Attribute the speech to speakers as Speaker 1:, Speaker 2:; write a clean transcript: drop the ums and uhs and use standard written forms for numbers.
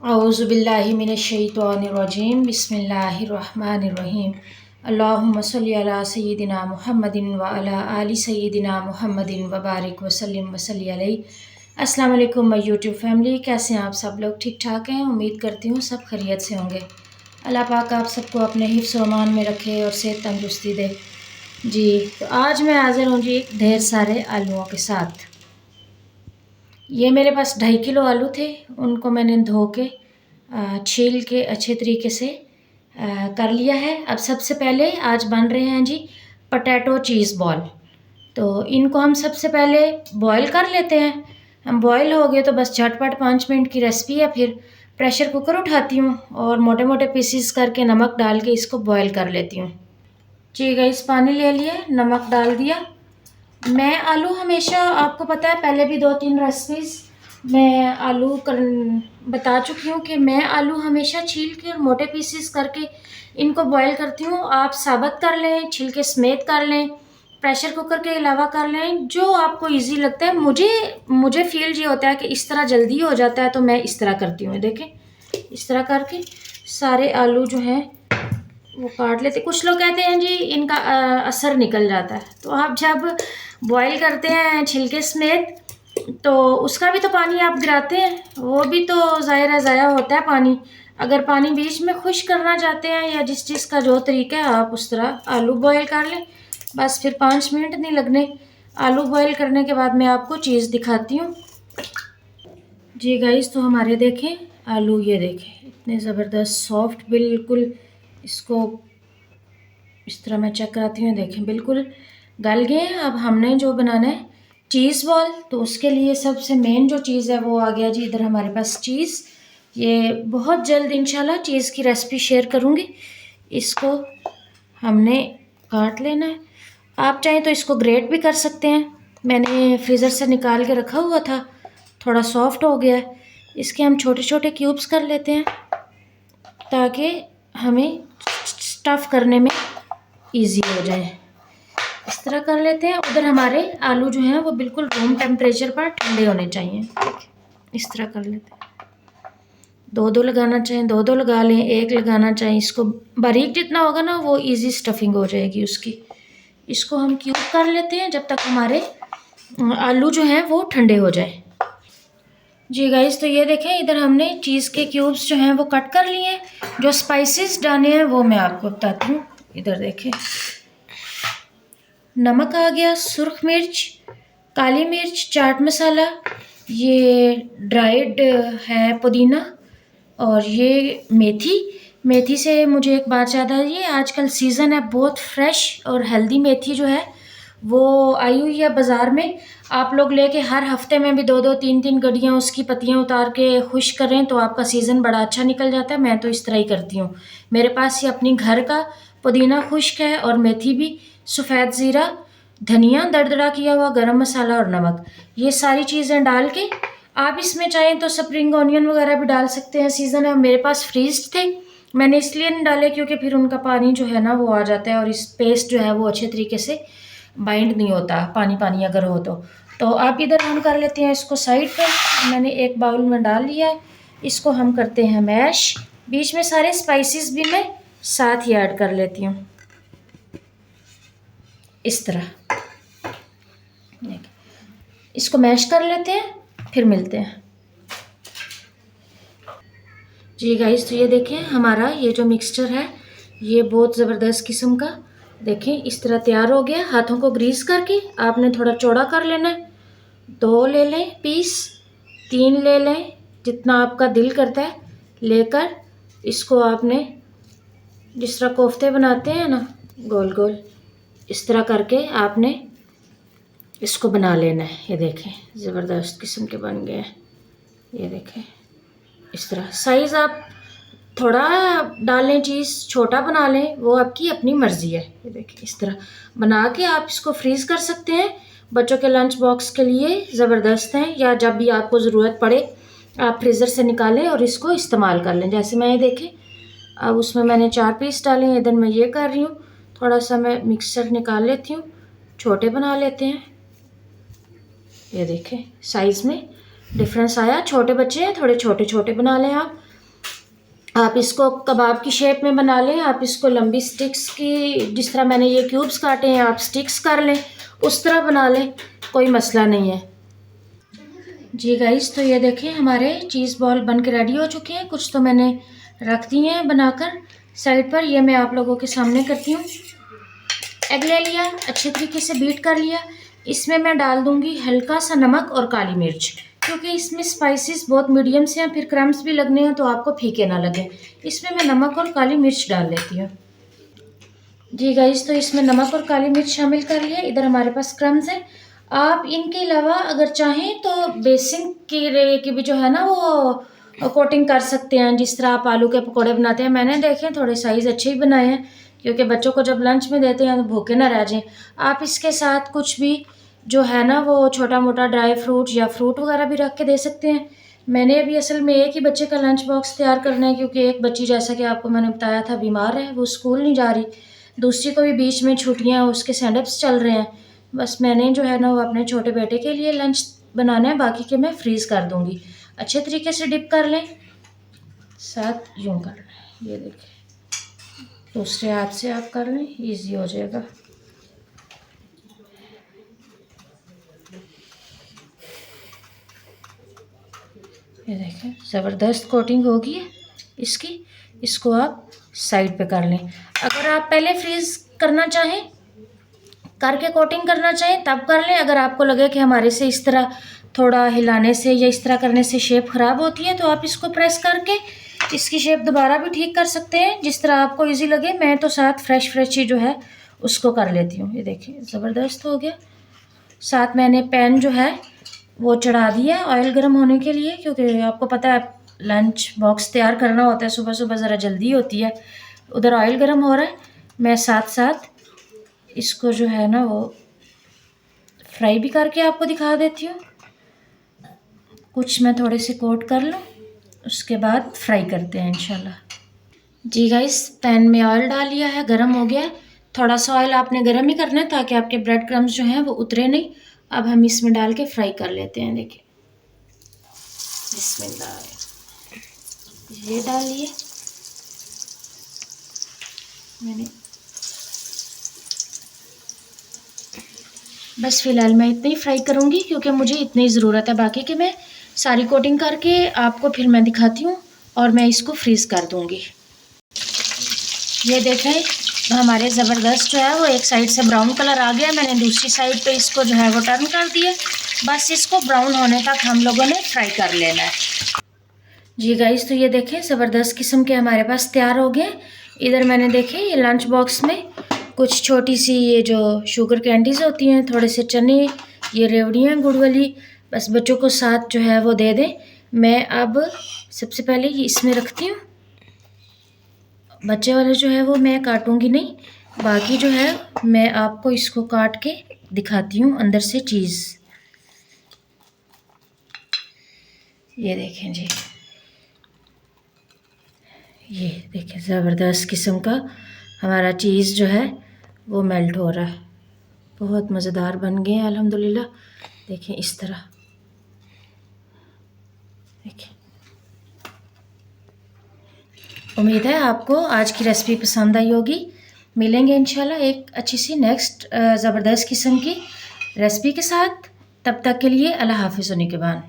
Speaker 1: औज़ुबिल्लाहि मिनश्शैतानिर्रजीम बिस्मिल्लाहिर्रहमानिर्रहीम। अल्लाहुम्मा सल्लि अला सय्यिदिना मुहम्मदिन व अला आलि सय्यिदिना मुहम्मदिन व बारिक वसल्लिम वसल्लि अलैहि। अस्सलाम वालेकुम माय यूट्यूब फैमिली, कैसे हैं आप सब लोग? ठीक ठाक हैं? उम्मीद करती हूँ सब खैरियत से होंगे। अल्लाह पाक आप सबको अपने हिफ्ज़ व अमान में रखे और सेहत तंदुरुस्ती दे। जी, तो आज मैं हाज़िर हूँ जी ढेर सारे आलूओं के साथ। ये मेरे पास 2.5 किलो आलू थे। उनको मैंने धो के छील के अच्छे तरीके से कर लिया है। अब सबसे पहले आज बन रहे हैं जी पोटैटो चीज़ बॉल। तो इनको हम सबसे पहले बॉईल कर लेते हैं। हम बॉईल हो गए तो बस झटपट 5 मिनट की रेसिपी है। फिर प्रेशर कुकर उठाती हूँ और मोटे मोटे पीसीस करके नमक डाल के इसको बॉईल कर लेती हूँ। जी गाइस, पानी ले लिया, नमक डाल दिया। मैं आलू हमेशा, आपको पता है पहले भी 2-3 रेसिपीज़ मैं आलू कर बता चुकी हूँ कि मैं आलू हमेशा छील के और मोटे पीसेस करके इनको बॉईल करती हूँ। आप साबुत कर लें, छिलके समेत कर लें, प्रेशर कुकर के अलावा कर लें, जो आपको इजी लगता है। मुझे फील ये होता है कि इस तरह जल्दी हो जाता है, तो मैं इस तरह करती हूँ। देखें, इस तरह करके सारे आलू जो हैं वो काट लेते। कुछ लोग कहते हैं जी इनका असर निकल जाता है। तो आप जब बॉईल करते हैं छिलके समेत तो उसका भी तो पानी आप गिराते हैं, वो भी तो ज़ाहिर है ज़ाया होता है पानी। अगर पानी बीच में खुश करना चाहते हैं या जिस चीज़ का जो तरीका है आप उस तरह आलू बॉईल कर लें। बस फिर 5 मिनट नहीं लगने। आलू बॉईल करने के बाद मैं आपको चीज़ दिखाती हूँ। जी गाइस, तो हमारे देखें आलू, ये देखें इतने ज़बरदस्त सॉफ्ट, बिल्कुल इसको इस तरह मैं चेक कराती हूँ। देखें बिल्कुल गल गए हैं। अब हमने जो बनाना है चीज़ बॉल, तो उसके लिए सबसे मेन जो चीज़ है वो आ गया जी इधर हमारे पास चीज़। ये बहुत जल्द इंशाल्लाह चीज़ की रेसिपी शेयर करूँगी। इसको हमने काट लेना है। आप चाहें तो इसको ग्रेट भी कर सकते हैं। मैंने फ्रीज़र से निकाल के रखा हुआ था, थोड़ा सॉफ्ट हो गया है। इसके हम छोटे छोटे क्यूब्स कर लेते हैं ताकि हमें स्टफ़ करने में ईजी हो जाए। इस तरह कर लेते हैं। उधर हमारे आलू जो हैं वो बिल्कुल रूम टेम्परेचर पर ठंडे होने चाहिए। इस तरह कर लेते हैं। 2-2 लगाना चाहें 2-2 लगा लें, 1 लगाना चाहें। इसको बारीक जितना होगा ना वो इजी स्टफिंग हो जाएगी उसकी। इसको हम क्यूब कर लेते हैं जब तक हमारे आलू जो हैं वो ठंडे हो जाए। जी गाइस, तो ये देखें इधर हमने चीज़ के क्यूब्स जो हैं वो कट कर लिए हैं। जो स्पाइसेस डालने हैं वो मैं आपको बताती हूँ। इधर देखें, नमक आ गया, सुर्ख मिर्च, काली मिर्च, चाट मसाला, ये ड्राइड है पुदीना, और ये मेथी से मुझे एक बात याद आई है। आजकल सीज़न है, बहुत फ्रेश और हेल्दी मेथी जो है वो आई हुई है बाज़ार में। आप लोग लेके हर हफ्ते में भी 2-2 3-3 गड्डियाँ उसकी पत्तियाँ उतार के खुश करें तो आपका सीज़न बड़ा अच्छा निकल जाता है। मैं तो इस तरह ही करती हूँ। मेरे पास ये अपनी घर का पुदीना खुश्क है और मेथी भी, सफ़ेद ज़ीरा, धनिया दरदरा किया हुआ, गरम मसाला और नमक, ये सारी चीज़ें डाल के आप इसमें चाहें तो स्प्रिंग ऑनियन वगैरह भी डाल सकते हैं। सीज़न है, मेरे पास फ्रीज़ थे, मैंने इसलिए नहीं डाले क्योंकि फिर उनका पानी जो है ना वो आ जाता है और इस पेस्ट जो है वो अच्छे तरीके से बाइंड नहीं होता, पानी पानी अगर हो तो आप इधर हम कर लेते हैं इसको साइड पर। मैंने एक बाउल में डाल लिया है। इसको हम करते हैं मैश। बीच में सारे स्पाइसेस भी मैं साथ ही ऐड कर लेती हूँ इस तरह। इसको मैश कर लेते हैं, फिर मिलते हैं। जी गाइस, तो ये देखें हमारा ये जो मिक्सचर है ये बहुत ज़बरदस्त किस्म का, देखें इस तरह तैयार हो गया। हाथों को ग्रीस करके आपने थोड़ा चौड़ा कर लेना है। 2 ले लें पीस, 3 ले लें, जितना आपका दिल करता है लेकर इसको आपने जिस तरह कोफ्ते बनाते हैं ना गोल गोल, इस तरह करके आपने इसको बना लेना है। ये देखें ज़बरदस्त किस्म के बन गए हैं। ये देखें इस तरह। साइज़ आप थोड़ा डालें, चीज़ छोटा बना लें, वो आपकी अपनी मर्ज़ी है। ये देखिए इस तरह बना के आप इसको फ्रीज़ कर सकते हैं। बच्चों के लंच बॉक्स के लिए ज़बरदस्त हैं, या जब भी आपको ज़रूरत पड़े आप फ्रीज़र से निकालें और इसको इस्तेमाल कर लें। जैसे मैं ये देखें अब उसमें मैंने 4 पीस डाले हैं। इधर मैं ये कर रही हूँ, थोड़ा सा मैं मिक्सचर निकाल लेती हूँ, छोटे बना लेते हैं। ये देखें साइज़ में डिफरेंस आया, छोटे बच्चे हैं थोड़े छोटे छोटे बना लें आप। आप इसको कबाब की शेप में बना लें, आप इसको लंबी स्टिक्स की, जिस तरह मैंने ये क्यूब्स काटे हैं आप स्टिक्स कर लें, उस तरह बना लें, कोई मसला नहीं है। जी गाइस, तो ये देखें हमारे चीज़ बॉल बन के रेडी हो चुके हैं। कुछ तो मैंने रख दिए हैं बनाकर साइड पर, ये मैं आप लोगों के सामने करती हूँ। एग ले लिया, अच्छे तरीके से बीट कर लिया। इसमें मैं डाल दूँगी हल्का सा नमक और काली मिर्च, क्योंकि इसमें स्पाइसेस बहुत मीडियम से हैं, फिर क्रम्स भी लगने हैं तो आपको फीके ना लगे। इसमें मैं नमक और काली मिर्च डाल लेती हूँ। जी गाइस, तो इसमें नमक और काली मिर्च शामिल कर लिया। इधर हमारे पास क्रम्स है। आप इनके अलावा अगर चाहें तो बेसन की भी जो है ना वो कोटिंग कर सकते हैं, जिस तरह आप आलू के पकोड़े बनाते हैं। मैंने देखे थोड़े साइज़ अच्छे ही बनाए हैं, क्योंकि बच्चों को जब लंच में देते हैं तो भूखे ना रह जाएं। आप इसके साथ कुछ भी जो है ना वो छोटा मोटा ड्राई फ्रूट या फ्रूट वगैरह भी रख के दे सकते हैं। मैंने अभी असल में एक ही बच्चे का लंच बॉक्स तैयार करना है, क्योंकि एक बच्ची, जैसा कि आपको मैंने बताया था, बीमार है, वो स्कूल नहीं जा रही। दूसरी को भी बीच में छुट्टियां, उसके सेंडअप्स चल रहे हैं। बस मैंने जो है ना वो अपने छोटे बेटे के लिए लंच बनाना है, बाकी के मैं फ्रीज़ कर दूँगी। अच्छे तरीके से डिप कर लें, साथ यूँ कर लें, ये देखिए, दूसरे हाथ से आप कर लें, ईजी हो जाएगा। ये देखें ज़बरदस्त कोटिंग होगी है इसकी। इसको आप साइड पे कर लें। अगर आप पहले फ्रीज़ करना चाहें, करके कोटिंग करना चाहें तब कर लें। अगर आपको लगे कि हमारे से इस तरह थोड़ा हिलाने से या इस तरह करने से शेप ख़राब होती है, तो आप इसको प्रेस करके इसकी शेप दोबारा भी ठीक कर सकते हैं, जिस तरह आपको इजी लगे। मैं तो साथ फ्रेश ही जो है उसको कर लेती हूँ। ये देखिए ज़बरदस्त हो गया। साथ मैंने पैन जो है वो चढ़ा दिया ऑयल गर्म होने के लिए, क्योंकि आपको पता है लंच बॉक्स तैयार करना होता है, सुबह सुबह ज़रा जल्दी होती है। उधर ऑयल गर्म हो रहा है, मैं साथ साथ इसको जो है ना वो फ्राई भी करके आपको दिखा देती हूँ। कुछ मैं थोड़े से कोट कर लूँ, उसके बाद फ्राई करते हैं इंशाल्लाह। जी गाइस, पैन में ऑयल डाल लिया है, गरम हो गया है। थोड़ा सा ऑयल आपने गरम ही करना है ताकि आपके ब्रेड क्रम्स जो हैं वो उतरे नहीं। अब हम इसमें डाल के फ्राई कर लेते हैं। देखिए बिस्मिल्लाह, ये डाल लिए मैंने। बस फ़िलहाल मैं इतना ही फ्राई करूँगी, क्योंकि मुझे इतनी ज़रूरत है। बाकी के मैं सारी कोटिंग करके आपको फिर मैं दिखाती हूँ, और मैं इसको फ्रीज़ कर दूँगी। ये देखें हमारे ज़बरदस्त जो है वो एक साइड से ब्राउन कलर आ गया। मैंने दूसरी साइड पे इसको जो है वो टर्न कर दिया। बस इसको ब्राउन होने तक हम लोगों ने फ्राई कर लेना है। जी गाइस, तो ये देखें ज़बरदस्त किस्म के हमारे पास तैयार हो गए। इधर मैंने देखे ये लंच बॉक्स में कुछ छोटी सी ये जो शुगर कैंडीज़ होती हैं, थोड़े से चने, ये रेवड़ियाँ गुड़ वाली, बस बच्चों को साथ जो है वो दे दें। मैं अब सबसे पहले ये इसमें रखती हूँ। बच्चे वाले जो है वो मैं काटूँगी नहीं, बाकी जो है मैं आपको इसको काट के दिखाती हूँ अंदर से चीज़। ये देखें जी, ये देखें ज़बरदस्त किस्म का हमारा चीज़ जो है वो मेल्ट हो रहा है। बहुत मज़ेदार बन गए हैं अल्हम्दुलिल्लाह। देखें इस तरह, देखें। उम्मीद है आपको आज की रेसिपी पसंद आई होगी। मिलेंगे इंशाल्लाह एक अच्छी सी नेक्स्ट ज़बरदस्त किस्म की रेसिपी के साथ। तब तक के लिए अल्लाह हाफ़िज़। निगहबान।